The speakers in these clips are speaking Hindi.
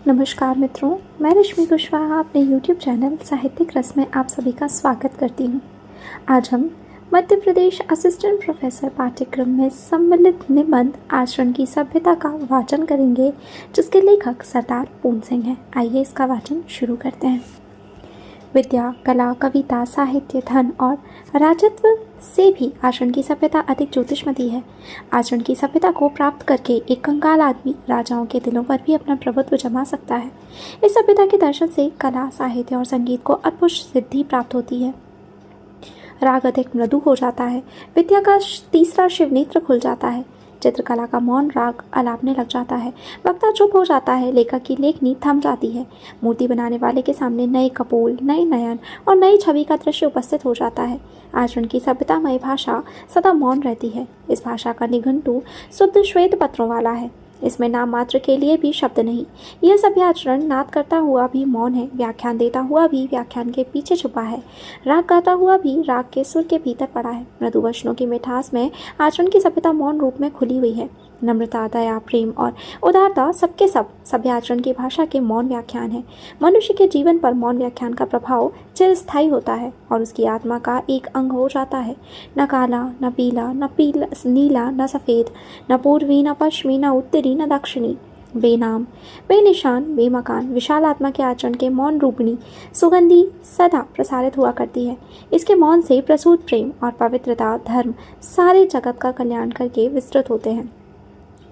नमस्कार मित्रों, मैं रश्मि कुशवाहा अपने YouTube चैनल साहित्यिक रस में आप सभी का स्वागत करती हूँ। आज हम मध्य प्रदेश असिस्टेंट प्रोफेसर पाठ्यक्रम में सम्मिलित निबंध आचरण की सभ्यता का वाचन करेंगे, जिसके लेखक सरदार पूर्ण सिंह हैं। आइए इसका वाचन शुरू करते हैं। विद्या, कला, कविता, साहित्य, धन और राजत्व से भी आचरण की सभ्यता अधिक ज्योतिषमती है। आचरण की सभ्यता को प्राप्त करके एक कंगाल आदमी राजाओं के दिलों पर भी अपना प्रभुत्व जमा सकता है। इस सभ्यता के दर्शन से कला, साहित्य और संगीत को अद्भुत सिद्धि प्राप्त होती है। राग अधिक मृदु हो जाता है। विद्या का तीसरा शिव नेत्र खुल जाता है। चित्रकला का मौन राग अलापने लग जाता है। वक्ता चुप हो जाता है। लेखक की लेखनी थम जाती है। मूर्ति बनाने वाले के सामने नए कपोल, नए नयन और नई छवि का दृश्य उपस्थित हो जाता है। आचरण की सभ्यतामय भाषा सदा मौन रहती है। इस भाषा का निघंटु शुद्ध श्वेत पत्रों वाला है। इसमें नाम मात्र के लिए भी शब्द नहीं। यह सभ्य आचरण नाद करता हुआ भी मौन है, व्याख्यान देता हुआ भी व्याख्यान के पीछे छुपा है, राग गाता हुआ भी राग के सुर के भीतर पड़ा है। मृदु वचनों की मिठास में आचरण की सभ्यता मौन रूप में खुली हुई है। नम्रता, दया, प्रेम और उदारता सबके सब सभ्य आचरण की भाषा के मौन व्याख्यान है। मनुष्य के जीवन पर मौन व्याख्यान का प्रभाव चिरस्थायी होता है और उसकी आत्मा का एक अंग हो जाता है। न काला, न पीला, नीला, न सफ़ेद, न पूर्वी, न पश्चिमी, न उत्तरी, न दक्षिणी, बेनाम, बेनिशान, बेमकान विशाल आत्मा के आचरण के मौन रूपणी सुगंधी सदा प्रसारित हुआ करती है। इसके मौन से प्रसूत प्रेम और पवित्रता, धर्म सारे जगत का कल्याण करके विस्तृत होते हैं।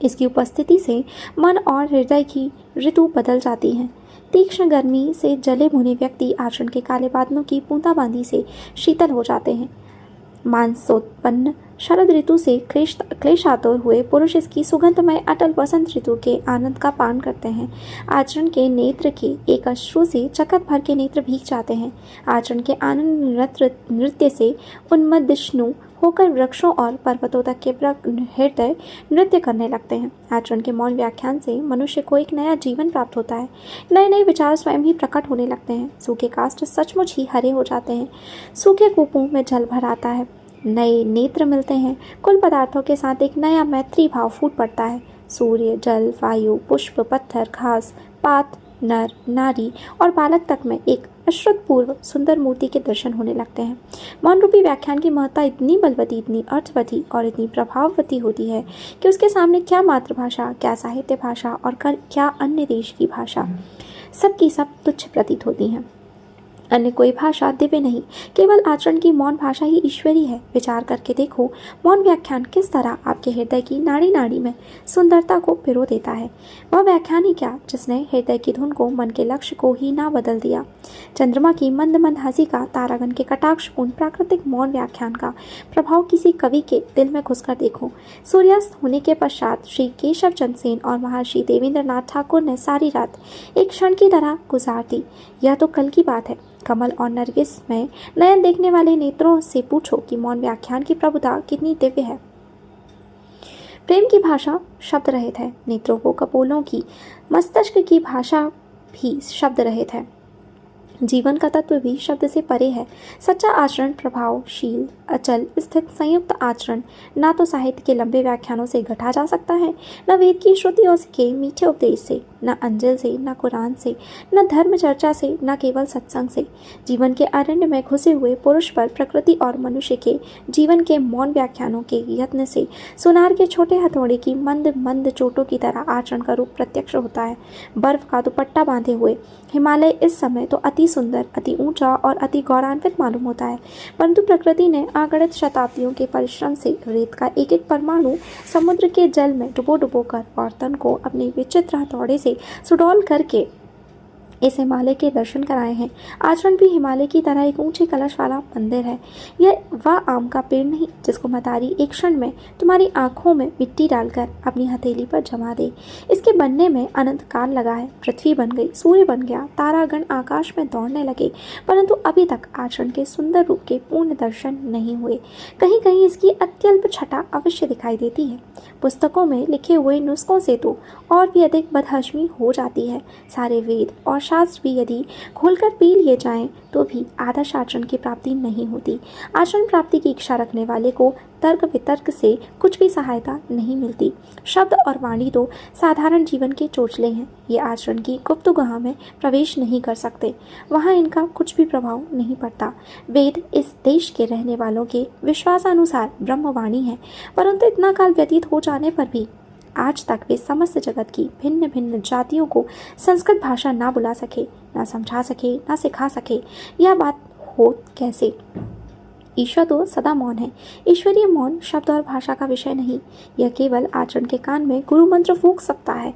इसकी उपस्थिति से मन और हृदय की ऋतु बदल जाती हैं। तीक्ष्ण गर्मी से जले भुने व्यक्ति आचरण के काले बादलों की बूंदाबांदी से शीतल हो जाते हैं। मांसोत्पन्न शरद ऋतु से क्लेशातुर हुए पुरुष इसकी सुगंधमय अटल वसंत ऋतु के आनंद का पान करते हैं। आचरण के नेत्र के एक अश्रु से जगत भर के नेत्र भीग जाते हैं। आचरण के आनंद नृत्य से उन्मदिष्णु होकर वृक्षों और पर्वतों तक के हृदय नृत्य करने लगते हैं। आचरण के मौन व्याख्यान से मनुष्य को एक नया जीवन प्राप्त होता है। नए नए विचार स्वयं ही प्रकट होने लगते हैं। सूखे काष्ठ सचमुच ही हरे हो जाते हैं। सूखे कूपों में जल भर आता है। नए नेत्र मिलते हैं। कुल पदार्थों के साथ एक नया मैत्री भाव फूट पड़ता है। सूर्य, जल, वायु, पुष्प, पत्थर, घास, पात, नर, नारी और बालक तक में एक अश्रुतपूर्व सुंदर मूर्ति के दर्शन होने लगते हैं। मौन रूपी व्याख्यान की महत्ता इतनी बलवती, इतनी अर्थवती और इतनी प्रभाववती होती है कि उसके सामने क्या मातृभाषा, क्या साहित्य भाषा और क्या अन्य देश की भाषा, सबकी सब तुच्छ प्रतीत होती हैं। अन्य कोई भाषा दिव्य नहीं, केवल आचरण की मौन भाषा ही ईश्वरी है। विचार करके देखो, मौन व्याख्यान किस तरह आपके हृदय की नाड़ी नाड़ी में सुंदरता को पिरो देता है। वह व्याख्यान ही क्या जिसने हृदय की धुन को, मन के लक्ष्य को ही ना बदल दिया। चंद्रमा की मंद मंद हंसी का, तारागण के कटाक्षपूर्ण प्राकृतिक मौन व्याख्यान का प्रभाव किसी कवि के दिल में घुसकर देखो। सूर्यास्त होने के पश्चात श्री केशव चंद्र सेन और महर्षि देवेंद्रनाथ ठाकुर ने सारी रात एक क्षण की तरह गुजार दी। यह तो कल की बात है। कमल और नरगिस में नयन देखने वाले नेत्रों से पूछो कि मौन व्याख्यान की प्रभुता कितनी दिव्य है। प्रेम की भाषा शब्द रहित है। नेत्रों को कपोलों की, मस्तिष्क की भाषा भी शब्द रहित है। जीवन का तत्व भी शब्द से परे है। सच्चा आचरण प्रभावशील, अचल, स्थित, संयुक्त आचरण ना तो साहित्य के लंबे व्याख्यानों से घटा जा सकता है, न वेद की श्रुतियों के मीठे उपदेश से, न अंजल से, न कुरान से, न धर्म चर्चा से, न केवल सत्संग से। जीवन के अरण्य में घुसे हुए पुरुष पर प्रकृति और मनुष्य के जीवन के मौन व्याख्यानों के यत्न से सुनार के छोटे हथौड़े की मंद मंद चोटों की तरह आचरण का रूप प्रत्यक्ष होता है। बर्फ का दुपट्टा बांधे हुए हिमालय इस समय तो अति सुंदर, अति ऊंचा और अति गौरवान्वित मालूम होता है, परंतु प्रकृति ने अगणित शताब्दियों के परिश्रम से रेत का एक एक परमाणु समुद्र के जल में डुबो डुबो कर और तन को अपने विचित्र हथौड़े से सुडौल करके इस हिमालय के दर्शन कराए हैं। आचरण भी हिमालय की तरह एक ऊंचे कलश वाला मंदिर है। यह वह आम का पेड़ नहीं जिसको मतारी एक क्षण में तुम्हारी आंखों में मिट्टी डालकर अपनी हथेली पर जमा दे। इसके बनने में अनंत काल लगा है। पृथ्वी बन गई, सूर्य बन गया, तारागण आकाश में दौड़ने लगे, परंतु अभी तक आचरण के सुंदर रूप के पूर्ण दर्शन नहीं हुए। कहीं कहीं इसकी अत्यल्प छटा अवश्य दिखाई देती है। पुस्तकों में लिखे हुए नुस्खों से तो और भी अधिक बदहजमी हो जाती है। सारे वेद और शास्त्र भी यदि खोलकर पी लिए जाएं तो भी आदर्श आचरण की प्राप्ति नहीं होती। आचरण प्राप्ति की इच्छा रखने वाले को तर्क वितर्क से कुछ भी सहायता नहीं मिलती। शब्द और वाणी तो साधारण जीवन के चोचले हैं, ये आचरण की गुप्तगुहा में प्रवेश नहीं कर सकते, वहाँ इनका कुछ भी प्रभाव नहीं पड़ता। वेद इस देश के रहने वालों के विश्वासानुसार ब्रह्मवाणी है, परंतु इतना काल व्यतीत हो जाने पर भी आज तक वे समस्त जगत की भिन्न भिन्न जातियों को संस्कृत भाषा ना बुला सके, ना समझा सके, ना सिखा सके। यह बात हो कैसे? ईश्वर तो सदा मौन है। ईश्वरीय मौन शब्द और भाषा का विषय नहीं, यह केवल आचरण के कान में गुरु मंत्र फूंक सकता है।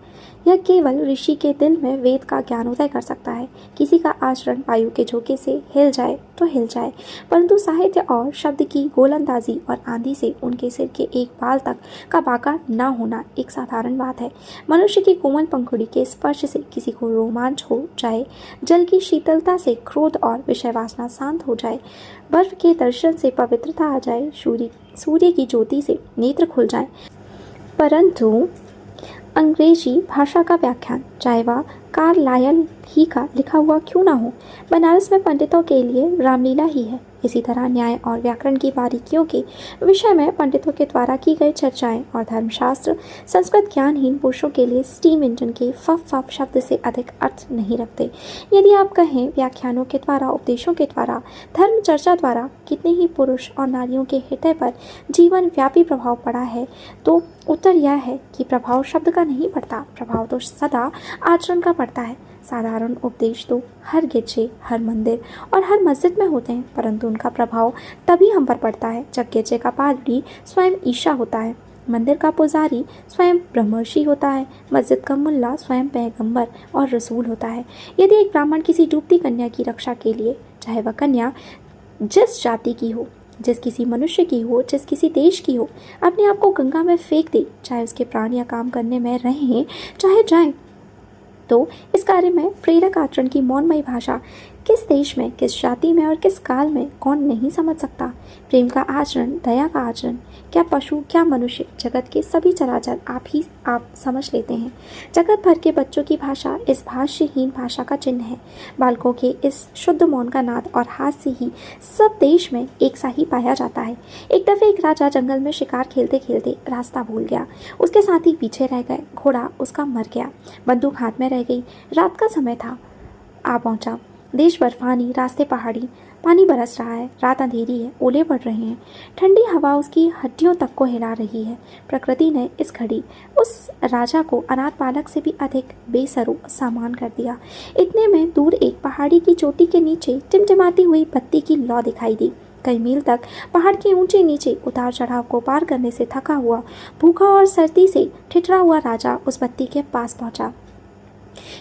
यह केवल ऋषि के दिल में वेद का ज्ञानोदय कर सकता है। किसी का आचरण वायु के झोंके से हिल जाए तो हिल जाए, परंतु साहित्य और शब्द की गोलंदाजी और आंधी से उनके सिर के एक बाल तक का बाका न होना एक साधारण बात है। मनुष्य की कोमल पंखुड़ी के स्पर्श से किसी को रोमांच हो जाए, जल की शीतलता से क्रोध और विषय वासना शांत हो जाए, बर्फ के दर्शन से पवित्रता आ जाए, सूर्य की ज्योति से नेत्र खुल जाए, परंतु अंग्रेजी भाषा का व्याख्यान चाहे वह कार्लायल ही का लिखा हुआ क्यों ना हो, बनारस में पंडितों के लिए रामलीला ही है। इसी तरह न्याय और व्याकरण की बारीकियों के विषय में पंडितों के द्वारा की गई चर्चाएं और धर्मशास्त्र संस्कृत ज्ञानहीन पुरुषों के लिए स्टीम इंजन के फफ शब्द से अधिक अर्थ नहीं रखते। यदि आप कहें व्याख्यानों के द्वारा, उपदेशों के द्वारा, धर्म चर्चा द्वारा कितने ही पुरुष और नारियों के हृदय पर जीवन व्यापी प्रभाव पड़ा है, तो उत्तर यह है कि प्रभाव शब्द का नहीं पड़ता, प्रभाव तो सदा आचरण का पड़ता है। साधारण उपदेश तो हर गिरजे, हर मंदिर और हर मस्जिद में होते हैं, परंतु उनका प्रभाव तभी हम पर पड़ता है जब गिरजे का पादरी स्वयं ईशा होता है, मंदिर का पुजारी स्वयं ब्रह्मर्षि होता है, मस्जिद का मुल्ला स्वयं पैगंबर और रसूल होता है। यदि एक ब्राह्मण किसी डूबती कन्या की रक्षा के लिए, चाहे वह कन्या जिस जाति की हो, जिस किसी मनुष्य की हो, जिस किसी देश की हो, अपने आप को गंगा में फेंक दे, चाहे उसके प्राण या काम करने में रहें चाहे जाएं, तो इस कार्य में प्रेरक आचरण की मौनमयी भाषा किस देश में, किस जाति में और किस काल में कौन नहीं समझ सकता। प्रेम का आचरण, दया का आचरण, क्या पशु क्या मनुष्य, जगत के सभी चराचर आप समझ लेते हैं। जगत भर के बच्चों की भाषा इस भाष्यहीन भाषा का चिन्ह है। बालकों के इस शुद्ध मौन का नाद और हास्य ही सब देश में एक सा ही पाया जाता है। एक दफ़े एक राजा जंगल में शिकार खेलते खेलते रास्ता भूल गया। उसके साथी पीछे रह गए, घोड़ा उसका मर गया, बंदूक हाथ में रह गई। रात का समय था, आ पहुंचा। देश बर्फानी, रास्ते पहाड़ी, पानी बरस रहा है, रात अंधेरी है, ओले पड़ रहे हैं, ठंडी हवा उसकी हड्डियों तक को हिला रही है। प्रकृति ने इस घड़ी उस राजा को अनाथ बालक से भी अधिक बेसरो सामान कर दिया। इतने में दूर एक पहाड़ी की चोटी के नीचे टिमटिमाती हुई बत्ती की लौ दिखाई दी। कई मील तक पहाड़ के ऊंचे नीचे उतार चढ़ाव को पार करने से थका हुआ, भूखा और सर्दी से ठिठुरा हुआ राजा उस बत्ती के पास पहुंचा।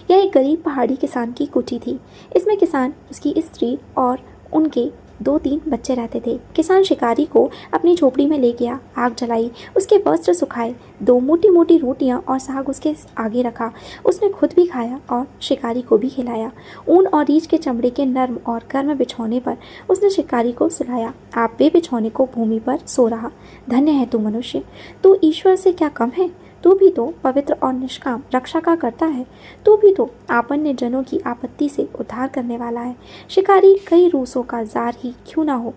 यह एक गरीब पहाड़ी किसान की कुटी थी। इसमें किसान, उसकी स्त्री और उनके 2-3 बच्चे रहते थे। किसान शिकारी को अपनी झोपड़ी में ले गया, आग जलाई, उसके वस्त्र सुखाए, 2 मोटी मोटी रोटियां और साग उसके आगे रखा। उसने खुद भी खाया और शिकारी को भी खिलाया। ऊन और रीछ के चमड़े के नर्म और गर्म बिछौने पर उसने शिकारी को सुलाया। आप बे बिछौने को भूमि पर सो रहा। धन्य है तू मनुष्य, तू ईश्वर से क्या कम है। तू भी तो पवित्र और निष्काम रक्षा का करता है। तू भी तो आपन्य जनों की आपत्ति से उद्धार करने वाला है। शिकारी कई रूसों का जार ही क्यों ना हो।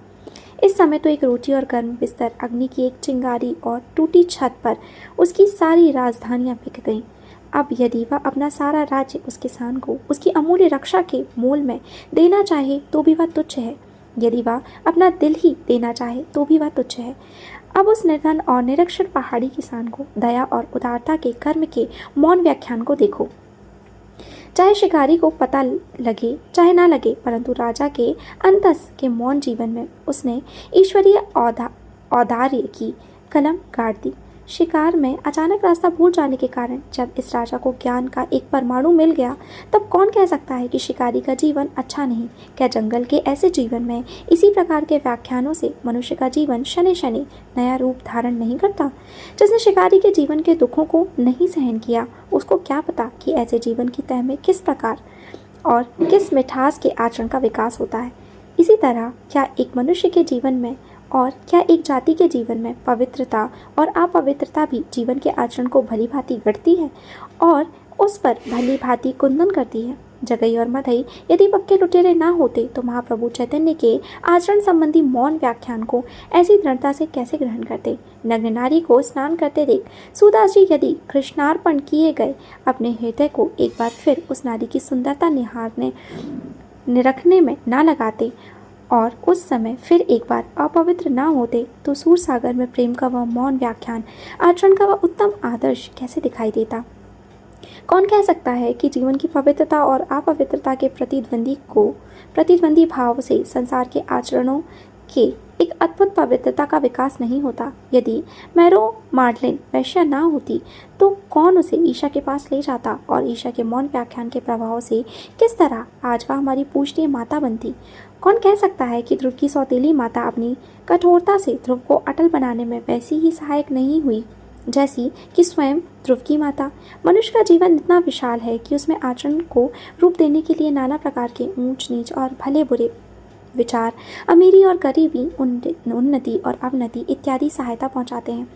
इस समय तो एक रोटी और गर्म बिस्तर, अग्नि की एक चिंगारी और टूटी छत पर उसकी सारी राजधानियां बिक गईं। अब यदि वह अपना सारा राज्य उस किसान को उसकी अमूल्य रक्षा के मोल में देना चाहे तो भी वह तुच्छ है। यदि वह अपना दिल ही देना चाहे तो भी वह तुच्छ है। अब उस निर्धन और निरक्षर पहाड़ी किसान को दया और उदारता के कर्म के मौन व्याख्यान को देखो। चाहे शिकारी को पता लगे चाहे ना लगे, परंतु राजा के अंतस के मौन जीवन में उसने ईश्वरीय औदार्य की कलम गाड़ दी। शिकार में अचानक रास्ता भूल जाने के कारण जब इस राजा को ज्ञान का एक परमाणु मिल गया, तब कौन कह सकता है कि शिकारी का जीवन अच्छा नहीं। क्या जंगल के ऐसे जीवन में इसी प्रकार के व्याख्यानों से मनुष्य का जीवन शनि शनि नया रूप धारण नहीं करता। जिसने शिकारी के जीवन के दुखों को नहीं सहन किया, उसको क्या पता कि ऐसे जीवन की तह में किस प्रकार और किस मिठास के आचरण का विकास होता है। इसी तरह क्या एक मनुष्य के जीवन में और क्या एक जाति के जीवन में पवित्रता और अपवित्रता भी जीवन के आचरण को भली भांति गढ़ती है और उस पर भली भांति कुंदन करती है। जगई और मधई यदि पक्के लुटेरे ना होते तो महाप्रभु चैतन्य के आचरण संबंधी मौन व्याख्यान को ऐसी दृढ़ता से कैसे ग्रहण करते। नग्न नारी को स्नान करते देख सूदास जी यदि कृष्णार्पण किए गए अपने हृदय को एक बार फिर उस नारी की सुंदरता निरखने में ना लगाते और उस समय फिर एक बार अपवित्र ना होते तो सूर सागर में प्रेम का वह मौन व्याख्यान, आचरण का वह उत्तम आदर्श कैसे दिखाई देता। कौन कह सकता है कि जीवन की पवित्रता और अपवित्रता के प्रतिद्वंदी भाव से संसार के आचरणों के एक अद्भुत पवित्रता का विकास नहीं होता। यदि मैरो मार्डलिन वैश्या ना होती तो कौन उसे ईशा के पास ले जाता और ईशा के मौन व्याख्यान के प्रभाव से किस तरह आज वह हमारी पूजनीय माता बनती। कौन कह सकता है कि ध्रुव की सौतेली माता अपनी कठोरता से ध्रुव को अटल बनाने में वैसी ही सहायक नहीं हुई जैसी कि स्वयं ध्रुव की माता। मनुष्य का जीवन इतना विशाल है कि उसमें आचरण को रूप देने के लिए नाना प्रकार के ऊंच नीच और भले बुरे विचार, अमीरी और गरीबी, उन्नति और अवनति इत्यादि सहायता पहुंचाते हैं।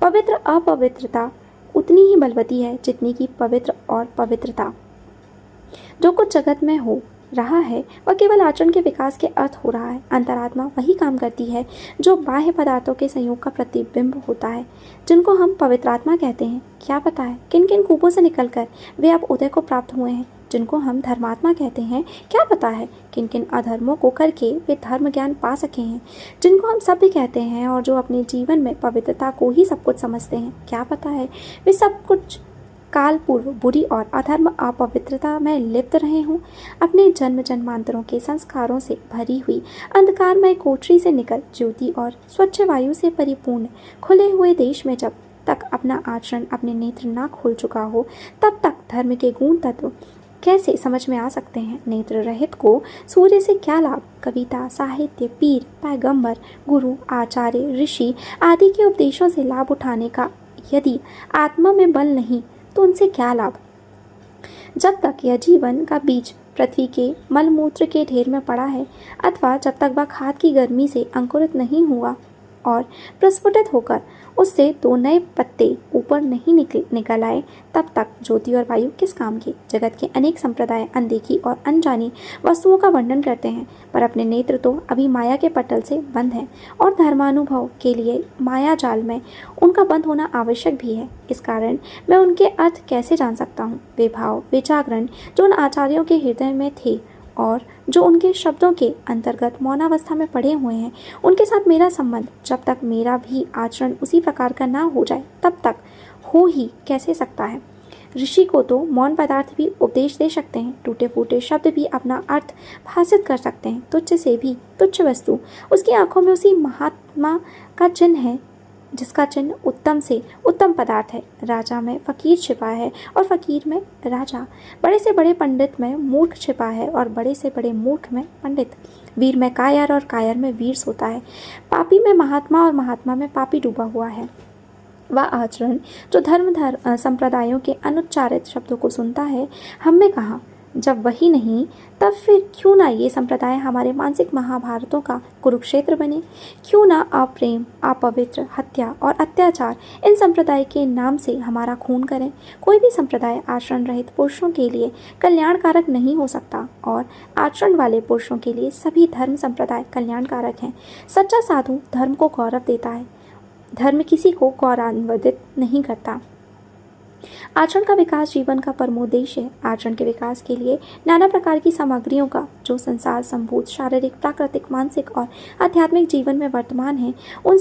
पवित्र अपवित्रता उतनी ही बलवती है जितनी कि पवित्र और पवित्रता। जो कुछ जगत में हो रहा है वह केवल आचरण के विकास के अर्थ हो रहा है। अंतरात्मा वही काम करती है जो बाह्य पदार्थों के संयोग का प्रतिबिंब होता है, जिनको हम पवित्रात्मा कहते हैं। क्या पता है किन किन कूपों से निकलकर वे अब उदय को प्राप्त हुए हैं, जिनको हम धर्मात्मा कहते हैं। क्या पता है किन किन अधर्मों को करके वे धर्म ज्ञान पा सके हैं, जिनको हम सभ्य कहते हैं और जो अपने जीवन में पवित्रता को ही सब कुछ समझते हैं। क्या पता है वे सब कुछ काल पूर्व बुरी और अधर्म अपवित्रता में लिप्त रहे हों। अपने जन्म जन्मांतरों के संस्कारों से भरी हुई अंधकारमय कोठरी से निकल ज्योति और स्वच्छ वायु से परिपूर्ण खुले हुए देश में जब तक अपना आचरण अपने नेत्र ना खोल चुका हो तब तक धर्म के गुण तत्व कैसे समझ में आ सकते हैं। नेत्र रहित को सूर्य से क्या लाभ। कविता, साहित्य, पीर, पैगंबर, गुरु, आचार्य, ऋषि आदि के उपदेशों से लाभ उठाने का यदि आत्मा में बल नहीं तो उनसे क्या लाभ। जब तक यह जीवन का बीज पृथ्वी के मलमूत्र के ढेर में पड़ा है अथवा जब तक वह खाद की गर्मी से अंकुरित नहीं हुआ और प्रस्फुटित होकर उससे दो नए पत्ते ऊपर नहीं निकल आए तब तक ज्योति और वायु किस काम की। जगत के अनेक संप्रदाय अनदेखी और अनजानी वस्तुओं का वर्णन करते हैं, पर अपने नेत्र तो अभी माया के पटल से बंद हैं और धर्मानुभव के लिए माया जाल में उनका बंद होना आवश्यक भी है। इस कारण मैं उनके अर्थ कैसे जान सकता हूँ। वे भाव, वे जागरण जो उन आचार्यों के हृदय में थे और जो उनके शब्दों के अंतर्गत मौनावस्था में पड़े हुए हैं, उनके साथ मेरा संबंध जब तक मेरा भी आचरण उसी प्रकार का ना हो जाए तब तक हो ही कैसे सकता है। ऋषि को तो मौन पदार्थ भी उपदेश दे सकते हैं, टूटे फूटे शब्द भी अपना अर्थ भाषित कर सकते हैं। तुच्छ से भी तुच्छ वस्तु उसकी आंखों में उसी महात्मा का चिन्ह है जिसका चिन्ह उत्तम से उत्तम पदार्थ है। राजा में फकीर छिपा है और फकीर में राजा। बड़े से बड़े पंडित में मूर्ख छिपा है और बड़े से बड़े मूर्ख में पंडित। वीर में कायर और कायर में वीर सोता है। पापी में महात्मा और महात्मा में पापी डूबा हुआ है। वह आचरण जो धर्म संप्रदायों के अनुच्चारित शब्दों को सुनता है, हम में कहाँ। जब वही नहीं तब फिर क्यों ना ये संप्रदाय हमारे मानसिक महाभारतों का कुरुक्षेत्र बने। क्यों ना अप्रेम, अपवित्र, हत्या और अत्याचार इन संप्रदाय के नाम से हमारा खून करें। कोई भी संप्रदाय आचरण रहित पुरुषों के लिए कल्याणकारक नहीं हो सकता और आचरण वाले पुरुषों के लिए सभी धर्म संप्रदाय कल्याणकारक हैं। सच्चा साधु धर्म को गौरव देता है, धर्म किसी को गौरवान्वित नहीं करता। आचरण का विकास जीवन का परमोद्देश्य है। आचरण के विकास के लिए नाना प्रकार की सामग्रियों का जो संसार संभूत शारीरिक, प्राकृतिक, मानसिक और आध्यात्मिक जीवन में वर्तमान है, उन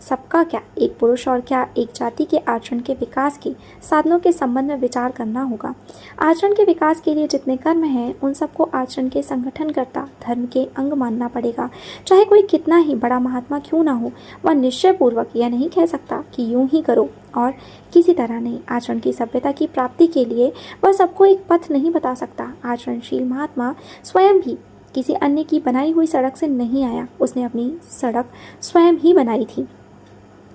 सबका क्या एक पुरुष और क्या एक जाति के आचरण के विकास के साधनों के संबंध में विचार करना होगा। आचरण के विकास के लिए जितने कर्म हैं उन सबको आचरण के संगठनकर्ता धर्म के अंग मानना पड़ेगा। चाहे कोई कितना ही बड़ा महात्मा क्यों ना हो, वह निश्चय पूर्वक यह नहीं कह सकता कि यूं ही करो और किसी तरह नहीं। आचरण की सभ्यता की प्राप्ति के लिए वह सबको एक पथ नहीं बता सकता। आचरणशील महात्मा स्वयं भी किसी अन्य की बनाई हुई सड़क से नहीं आया, उसने अपनी सड़क स्वयं ही बनाई थी।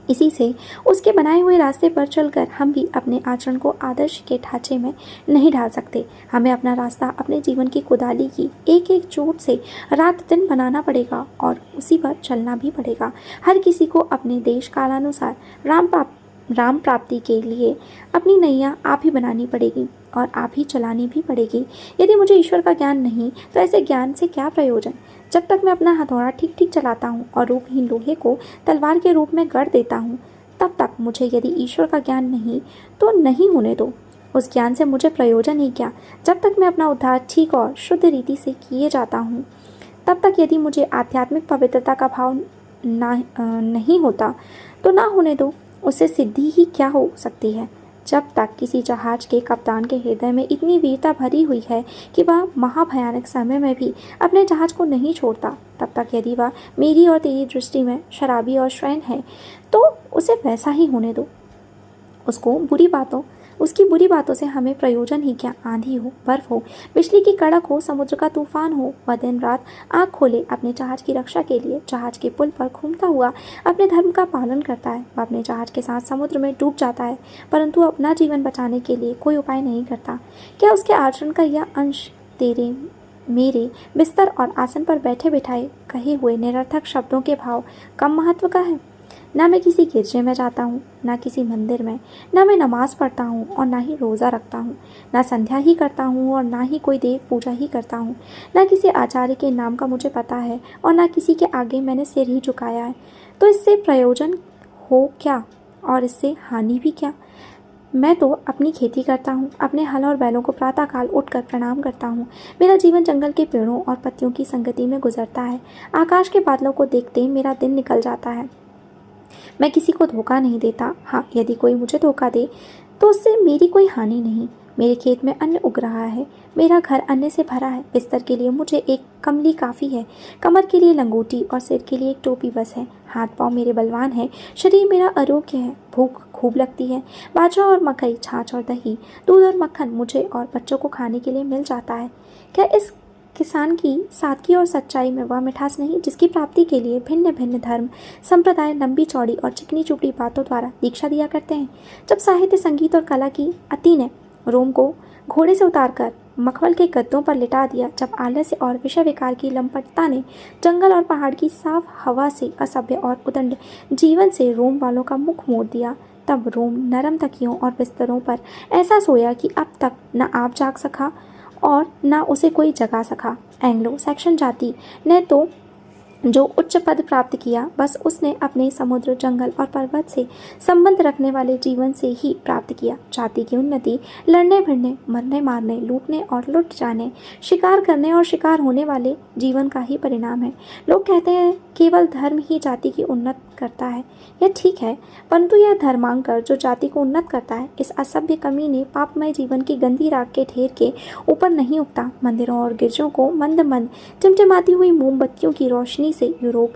इसी से उसके बनाए हुए रास्ते पर चलकर हम भी अपने आचरण को आदर्श के ढांचे में नहीं ढाल सकते। हमें अपना रास्ता अपने जीवन की कुदाली की एक एक चोट से रात दिन बनाना पड़ेगा और उसी पर चलना भी पड़ेगा। हर किसी को अपने देश कालानुसार राम प्राप्ति के लिए अपनी नैया आप ही बनानी पड़ेगी और आप ही चलानी भी पड़ेगी। यदि मुझे ईश्वर का ज्ञान नहीं तो ऐसे ज्ञान से क्या प्रयोजन। जब तक मैं अपना हथौड़ा ठीक ठीक चलाता हूँ और रूपहीन लोहे को तलवार के रूप में गढ़ देता हूँ, तब तक मुझे यदि ईश्वर का ज्ञान नहीं तो नहीं होने दो। उस ज्ञान से मुझे प्रयोजन ही क्या। जब तक मैं अपना उद्धार ठीक और शुद्ध रीति से किए जाता हूँ, तब तक यदि मुझे आध्यात्मिक पवित्रता का भाव नहीं होता तो ना होने दो। उससे सिद्धि ही क्या हो सकती है। जब तक किसी जहाज के कप्तान के हृदय में इतनी वीरता भरी हुई है कि वह महाभयानक समय में भी अपने जहाज को नहीं छोड़ता, तब तक यदि वह मेरी और तेरी दृष्टि में शराबी और श्रेण है तो उसे वैसा ही होने दो। उसकी बुरी बातों से हमें प्रयोजन ही क्या। आंधी हो, बर्फ हो, बिजली की कड़क हो, समुद्र का तूफान हो, वह दिन रात आँख खोले अपने जहाज की रक्षा के लिए जहाज के पुल पर घूमता हुआ अपने धर्म का पालन करता है। वह अपने जहाज के साथ समुद्र में डूब जाता है, परंतु अपना जीवन बचाने के लिए कोई उपाय नहीं करता। क्या उसके आचरण का यह अंश तेरे मेरे बिस्तर और आसन पर बैठे बिठाए कहे हुए निरर्थक शब्दों के भाव कम महत्व का है? ना मैं किसी गिरजे में जाता हूँ, ना किसी मंदिर में, ना मैं नमाज पढ़ता हूँ और ना ही रोज़ा रखता हूँ, ना संध्या ही करता हूँ और ना ही कोई देव पूजा ही करता हूँ, ना किसी आचार्य के नाम का मुझे पता है और ना किसी के आगे मैंने सिर ही झुकाया है। तो इससे प्रयोजन हो क्या और इससे हानि भी क्या। मैं तो अपनी खेती करता हूँ, अपने हल और बैलों को प्रातःकाल उठकर प्रणाम करता हूँ। मेरा जीवन जंगल के पेड़ों और पत्तियों की संगति में गुजरता है। आकाश के बादलों को देखते मेरा दिन निकल जाता है। मैं किसी को धोखा नहीं देता। हाँ, यदि कोई मुझे धोखा दे तो उससे मेरी कोई हानि नहीं। मेरे खेत में अन्न उग रहा है, मेरा घर अन्न से भरा है। बिस्तर के लिए मुझे एक कमली काफ़ी है, कमर के लिए लंगोटी और सिर के लिए एक टोपी बस है। हाथ पाँव मेरे बलवान हैं, शरीर मेरा आरोग्य है। भूख खूब लगती है। बाजरा और मकई, छाछ और दही, दूध और मक्खन मुझे और बच्चों को खाने के लिए मिल जाता है। क्या इस किसान की सादगी और सच्चाई में वह मिठास नहीं जिसकी प्राप्ति के लिए भिन्न भिन्न धर्म संप्रदाय लंबी चौड़ी और चिकनी चुपड़ी बातों द्वारा दीक्षा दिया करते हैं? जब साहित्य, संगीत और कला की अति ने रोम को घोड़े से उतारकर मखमल के गद्दों पर लिटा दिया, जब आलस्य और विषय विकार की लंपटता ने जंगल और पहाड़ की साफ हवा से, असभ्य और उदंड जीवन से रोम वालों का मुख मोड़ दिया, तब रोम नरम तकियों और बिस्तरों पर ऐसा सोया कि अब तक न आप जाग सका और न उसे कोई जगा सका। एंग्लो सैक्सन जाति ने तो जो उच्च पद प्राप्त किया, बस उसने अपने समुद्र, जंगल और पर्वत से संबंध रखने वाले जीवन से ही प्राप्त किया। जाति की उन्नति लड़ने भिड़ने, मरने मारने, लूटने और लुट जाने, शिकार करने और शिकार होने वाले जीवन का ही परिणाम है। लोग कहते हैं केवल धर्म ही जाति की उन्नत करता है। यह ठीक है, परंतु यह धर्मांकर जो जाति को उन्नत करता है, इस असभ्य कमीने पापमय जीवन की गंदी राख के ढेर के ऊपर नहीं उगता। मंदिरों और गिरजों को मंद मंद टिमटिमाती हुई मोमबत्तियों की रोशनी से यूरोप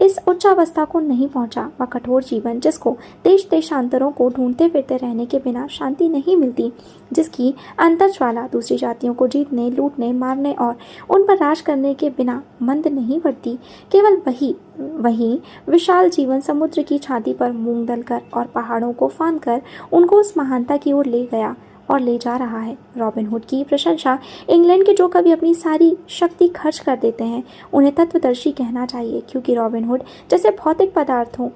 इस उच्चावस्था को नहीं पहुंचा। वह कठोर जीवन जिसको देश देशांतरों को ढूंढते फिरते रहने के बिना शांति नहीं मिलती, जिसकी अंतर्ज्वाला दूसरी जातियों को जीतने, लूटने, मारने और उन पर राज करने के बिना मंद नहीं पड़ती, केवल वही विशाल जीवन समुद्र की छाती पर मूंग दलकर और पहाड़ों को फांद कर उनको उस महानता की ओर ले गया और ले जा रहा है। रॉबिन हुड की प्रशंसा इंग्लैंड के जो कवि अपनी सारी शक्ति खर्च कर देते हैं, उन्हें तत्वदर्शी कहना चाहिए, क्योंकि रॉबिन हुड जैसे भौतिक पदार्थों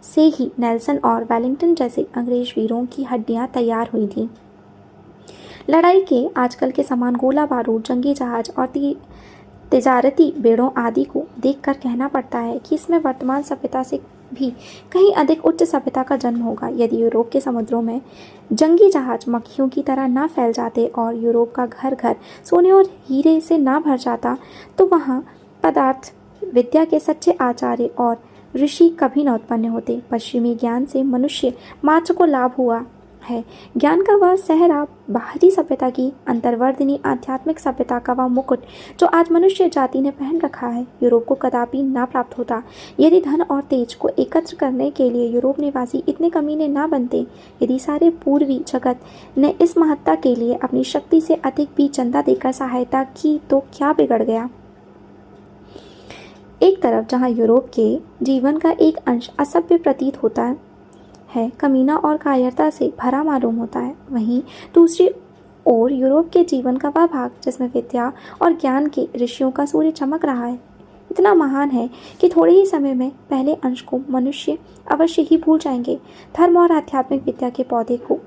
से ही नेल्सन और वेलिंगटन जैसे अंग्रेज वीरों की हड्डियां तैयार हुई थी। लड़ाई के आजकल के समान गोला बारूद, जंगी जहाज और तिजारती बेड़ों आदि को देखकर कहना पड़ता है कि इसमें वर्तमान सभ्यता से भी कहीं अधिक उच्च सभ्यता का जन्म होगा। यदि यूरोप के समुद्रों में जंगी जहाज मक्खियों की तरह ना फैल जाते और यूरोप का घर घर सोने और हीरे से ना भर जाता, तो वहाँ पदार्थ विद्या के सच्चे आचार्य और ऋषि कभी न उत्पन्न होते। पश्चिमी ज्ञान से मनुष्य मात्र को लाभ हुआ है। ज्ञान का वह सहरा बाहरी सभ्यता की अंतर्वर्धिनी आध्यात्मिक सभ्यता का वह मुकुट जो आज मनुष्य जाति ने पहन रखा है, यूरोप को कदापि ना प्राप्त होता यदि धन और तेज को एकत्र करने के लिए यूरोप निवासी इतने कमीने ना बनते। यदि सारे पूर्वी जगत ने इस महत्ता के लिए अपनी शक्ति से अधिक भी चंदा देकर सहायता की तो क्या बिगड़ गया। एक तरफ जहाँ यूरोप के जीवन का एक अंश असभ्य प्रतीत होता है, कमीना और कायरता से भरा मालूम होता है, वहीं दूसरी ओर यूरोप के जीवन का वह भाग जिसमें विद्या और ज्ञान के ऋषियों का सूर्य चमक रहा है, इतना महान है कि थोड़े ही समय में पहले अंश को मनुष्य अवश्य ही भूल जाएंगे। धर्म और आध्यात्मिक विद्या के पौधे को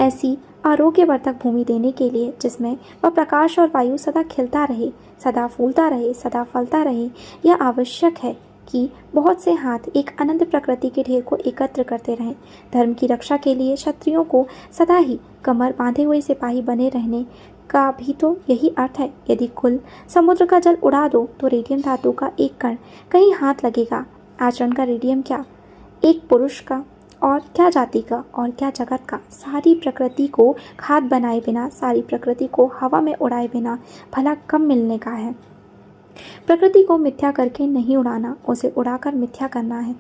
ऐसी आरोग्यवर्धक भूमि देने के लिए जिसमें वह प्रकाश और वायु सदा खिलता रहे, सदा फूलता रहे, सदा फलता रहे, यह आवश्यक है कि बहुत से हाथ एक अनंत प्रकृति के ढेर को एकत्र करते रहें। धर्म की रक्षा के लिए क्षत्रियों को सदा ही कमर बांधे हुए सिपाही बने रहने का भी तो यही अर्थ है। यदि कुल समुद्र का जल उड़ा दो तो रेडियम धातु का एक कण कहीं हाथ लगेगा। आचरण का रेडियम क्या, एक पुरुष का और क्या जाति का और क्या जगत का, सारी प्रकृति को खाद बनाए बिना, सारी प्रकृति को हवा में उड़ाए बिना भला कम मिलने का है। प्रकृति को मिथ्या करके नहीं उड़ाना, उसे उड़ाकर मिथ्या करना है।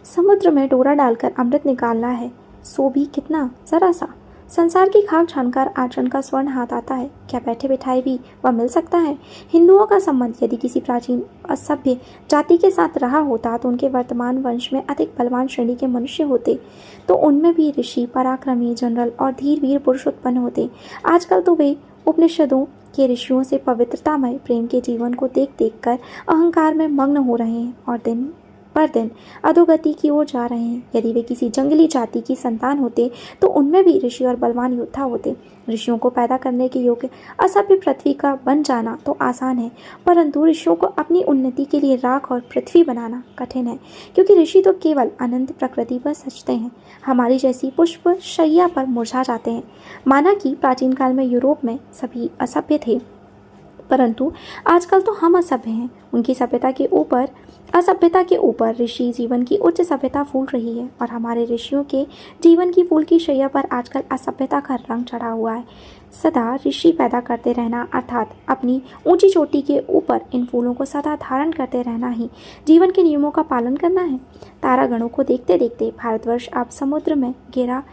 समुद्र में डोरा डालकर अमृत निकालना है, सो भी कितना, जरा सा। संसार की खाक छानकर आचरण का स्वर्ण हाथ आता है, क्या बैठे बिठाए भी वह मिल सकता है। हिंदुओं का संबंध यदि किसी प्राचीन असभ्य जाति के साथ रहा होता तो उनके वर्तमान वंश में अधिक बलवान श्रेणी के मनुष्य होते, तो उनमें भी ऋषि, पराक्रमी, जनरल और धीर वीर पुरुष उत्पन्न होते। आजकल तो वे उपनिषदों के ऋषियों से पवित्रतामय प्रेम के जीवन को देख देख कर अहंकार में मग्न हो रहे हैं और दिन पर दिन अधोगति की ओर जा रहे हैं। यदि वे किसी जंगली जाति की संतान होते तो उनमें भी ऋषि और बलवान योद्धा होते। ऋषियों को पैदा करने के योग्य असभ्य पृथ्वी का बन जाना तो आसान है, परंतु ऋषियों को अपनी उन्नति के लिए राख और पृथ्वी बनाना कठिन है, क्योंकि ऋषि तो केवल अनंत प्रकृति पर सचते हैं, हमारी जैसी पुष्प शैया पर मुरझा जाते हैं। माना कि प्राचीन काल में यूरोप में सभी असभ्य थे, परंतु आजकल तो हम असभ्य हैं। उनकी सभ्यता के ऊपर, असभ्यता के ऊपर ऋषि जीवन की उच्च सभ्यता फूल रही है और हमारे ऋषियों के जीवन की फूल की शैया पर आजकल असभ्यता का रंग चढ़ा हुआ है। सदा ऋषि पैदा करते रहना अर्थात अपनी ऊंची चोटी के ऊपर इन फूलों को सदा धारण करते रहना ही जीवन के नियमों का पालन करना है। तारागणों को देखते देखते भारतवर्ष अब समुद्र में गिरा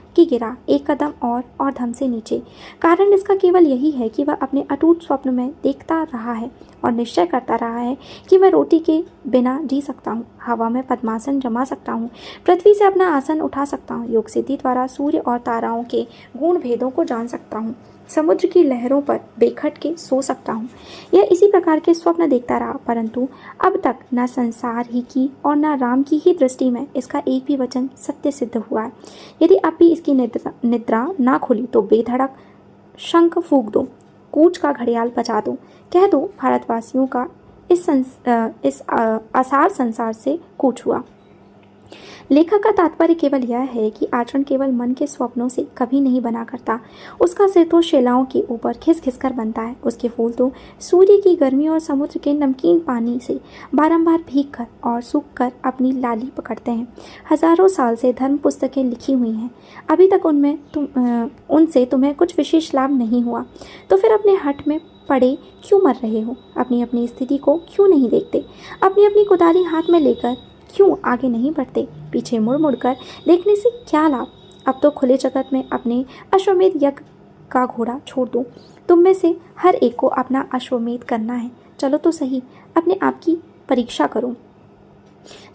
एक कदम और धम से नीचे। कारण इसका केवल यही है कि वह अपने अटूट स्वप्न में देखता रहा है और निश्चय करता रहा है कि मैं रोटी के बिना जी सकता हूँ, हवा में पद्मासन जमा सकता हूँ, पृथ्वी से अपना आसन उठा सकता हूँ, योग सिद्धि द्वारा सूर्य और ताराओं के गुण भेदों को जान सकता हूँ, समुद्र की लहरों पर बेखट के सो सकता हूँ। यह इसी प्रकार के स्वप्न देखता रहा, परंतु अब तक न संसार ही की और न राम की ही दृष्टि में इसका एक भी वचन सत्य सिद्ध हुआ है। यदि अब भी इसकी निद्रा ना खुली तो बेधड़क शंख फूंक दो, कूच का घड़ियाल बजा दो, कह दो भारतवासियों का इस असार संसार से कूच हुआ। लेखक का तात्पर्य केवल यह है कि आचरण केवल मन के स्वप्नों से कभी नहीं बना करता। उसका सिर तो शिलाओं के ऊपर खिस खिस कर बनता है, उसके फूल तो सूर्य की गर्मी और समुद्र के नमकीन पानी से बारंबार भीग कर और सूख कर अपनी लाली पकड़ते हैं। हजारों साल से धर्म पुस्तकें लिखी हुई हैं, अभी तक उनसे तुम्हें कुछ विशेष लाभ नहीं हुआ, तो फिर अपने हठ में पड़े क्यों मर रहे हो? अपनी अपनी स्थिति को क्यों नहीं देखते? अपनी अपनी कुदाली हाथ में लेकर क्यों आगे नहीं बढ़ते? पीछे मुड़ मुड़कर देखने से क्या लाभ? अब तो खुले जगत में अपने अश्वमेध यज्ञ का घोड़ा छोड़ दो। तुम में से हर एक को अपना अश्वमेध करना है। चलो तो सही, अपने आप की परीक्षा करो।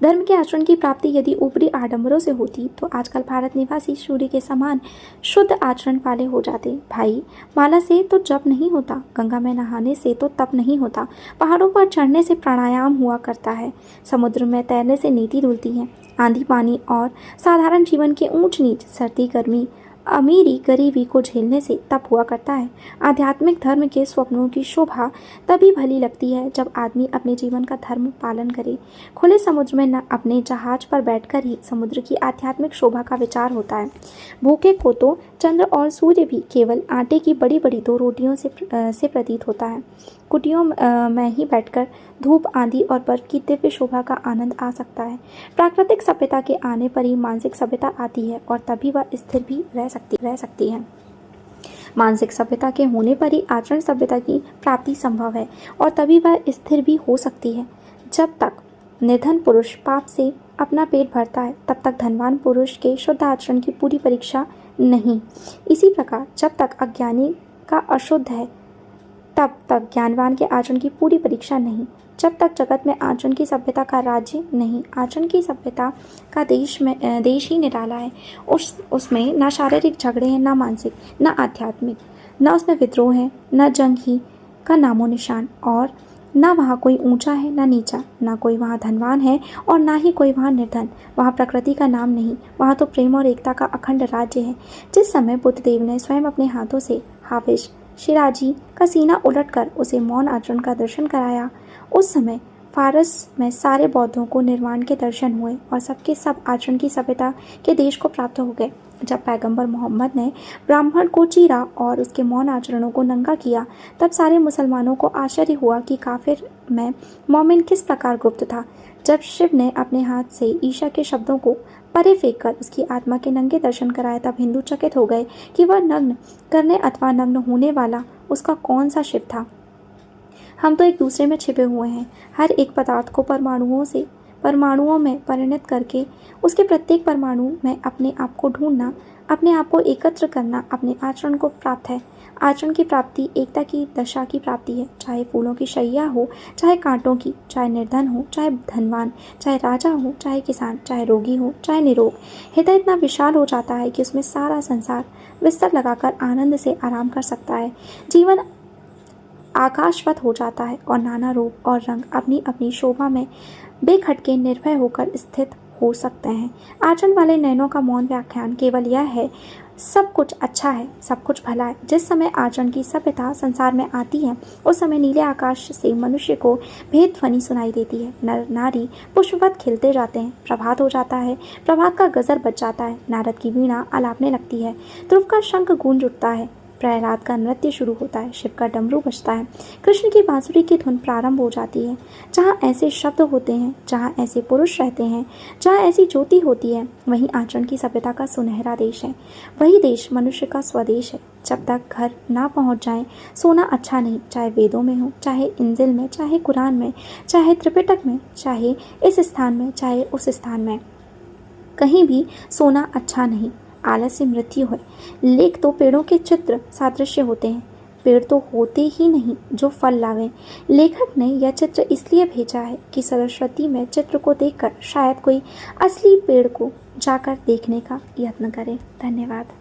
धर्म के आचरण की प्राप्ति यदि ऊपरी आडंबरों से होती तो आजकल भारत निवासी सूर्य के समान शुद्ध आचरण वाले हो जाते। भाई, माला से तो जप नहीं होता, गंगा में नहाने से तो तप नहीं होता, पहाड़ों पर चढ़ने से प्राणायाम हुआ करता है, समुद्र में तैरने से नीति धुलती है, आंधी पानी और साधारण जीवन के ऊंच नीच, सर्दी गर्मी, अमीरी गरीबी को झेलने से तप हुआ करता है। आध्यात्मिक धर्म के स्वप्नों की शोभा तभी भली लगती है जब आदमी अपने जीवन का धर्म पालन करे। खुले समुद्र में न अपने जहाज पर बैठकर ही समुद्र की आध्यात्मिक शोभा का विचार होता है। भूखे को तो चंद्र और सूर्य भी केवल आटे की बड़ी बड़ी 2 रोटियों से प्रतीत होता है। कुटियों में ही बैठकर धूप, आंधी और बर्फ की दिव्य शोभा का आनंद आ सकता है। प्राकृतिक सभ्यता के आने पर ही मानसिक सभ्यता आती है और तभी वह स्थिर भी रह सकती है। मानसिक सभ्यता के होने पर ही आचरण सभ्यता की प्राप्ति संभव है और तभी वह स्थिर भी हो सकती है। जब तक निर्धन पुरुष पाप से अपना पेट भरता है तब तक धनवान पुरुष के शुद्ध आचरण की पूरी परीक्षा नहीं। इसी प्रकार जब तक अज्ञानी का अशुद्ध है तब तक ज्ञानवान के आचरण की पूरी परीक्षा नहीं। जब तक जगत में आचरण की सभ्यता का राज्य नहीं, आचरण की सभ्यता का देश ही निराला है। उसमें ना शारीरिक झगड़े हैं, ना मानसिक, ना आध्यात्मिक, ना उसमें विद्रोह है, ना जंग ही का नामो निशान और ना वहाँ कोई ऊंचा है ना नीचा, ना कोई वहाँ धनवान है और ना ही कोई वहाँ निर्धन। वहाँ प्रकृति का नाम नहीं, वहाँ तो प्रेम और एकता का अखंड राज्य है। जिस समय बुद्धदेव ने स्वयं अपने हाथों से हाफिज शिराजी का सीना उलटकर उसे मौन आचरण का दर्शन कराया, उस समय फारस में सारे बौद्धों को निर्वाण के दर्शन हुए और सबके सब आचरण की सभ्यता के देश को प्राप्त हो गए। जब पैगंबर मोहम्मद ने ब्राह्मण को चीरा और उसके मौन आचरणों को नंगा किया, तब सारे मुसलमानों को आश्चर्य हुआ कि काफिर में मोमिन किस प्रकार गुप्त था। जब शिव ने अपने हाथ से ईशा के शब्दों को परे फेंक कर उसकी आत्मा के नंगे दर्शन कराए, तब हिंदू चकित हो गए कि वह नग्न करने अथवा नग्न होने वाला उसका कौन सा शिव था। हम तो एक दूसरे में छिपे हुए हैं। हर एक पदार्थ को परमाणुओं में परिणत करके उसके प्रत्येक परमाणु में अपने आप को ढूंढना, अपने आप को एकत्र करना अपने आचरण को प्राप्त है। आचरण की प्राप्ति एकता की दशा की प्राप्ति है। चाहे फूलों की शैया हो, चाहे कांटों की, चाहे निर्धन हो, चाहे धनवान, चाहे राजा हो, चाहे किसान, चाहे रोगी हो, चाहे निरोग, हृदय इतना विशाल हो जाता है कि उसमें सारा संसार बिस्तर लगाकर आनंद से आराम कर सकता है। जीवन आकाशवत हो जाता है और नाना रूप और रंग अपनी अपनी शोभा में बेखटके निर्भय होकर स्थित हो सकते हैं। आचरण वाले नयनों का मौन व्याख्यान केवल यह है, सब कुछ अच्छा है, सब कुछ भला है। जिस समय आचरण की सभ्यता संसार में आती है, उस समय नीले आकाश से मनुष्य को भेद ध्वनि सुनाई देती है। नर नारी पुष्पवत खिलते जाते हैं। प्रभात हो जाता है, प्रभात का गजर बज जाता है, नारद की वीणा आलापने लगती है, ध्रुव का शंख गूंज उठता है, प्रहलाद का नृत्य शुरू होता है, शिव का डमरू बजता है, कृष्ण की बांसुरी की धुन प्रारंभ हो जाती है। जहाँ ऐसे शब्द होते हैं, जहाँ ऐसे पुरुष रहते हैं, जहाँ ऐसी ज्योति होती है, वहीं आचरण की सभ्यता का सुनहरा देश है। वही देश मनुष्य का स्वदेश है। जब तक घर ना पहुँच जाए, सोना अच्छा नहीं, चाहे वेदों में हो, चाहे इंजिल में, चाहे कुरान में, चाहे त्रिपिटक में, चाहे इस स्थान में, चाहे उस स्थान में, कहीं भी सोना अच्छा नहीं। आलस्य मृत्यु है। लेख तो पेड़ों के चित्र सादृश्य होते हैं, पेड़ तो होते ही नहीं जो फल लावें। लेखक ने यह चित्र इसलिए भेजा है कि सरस्वती में चित्र को देखकर शायद कोई असली पेड़ को जाकर देखने का यत्न करे। धन्यवाद।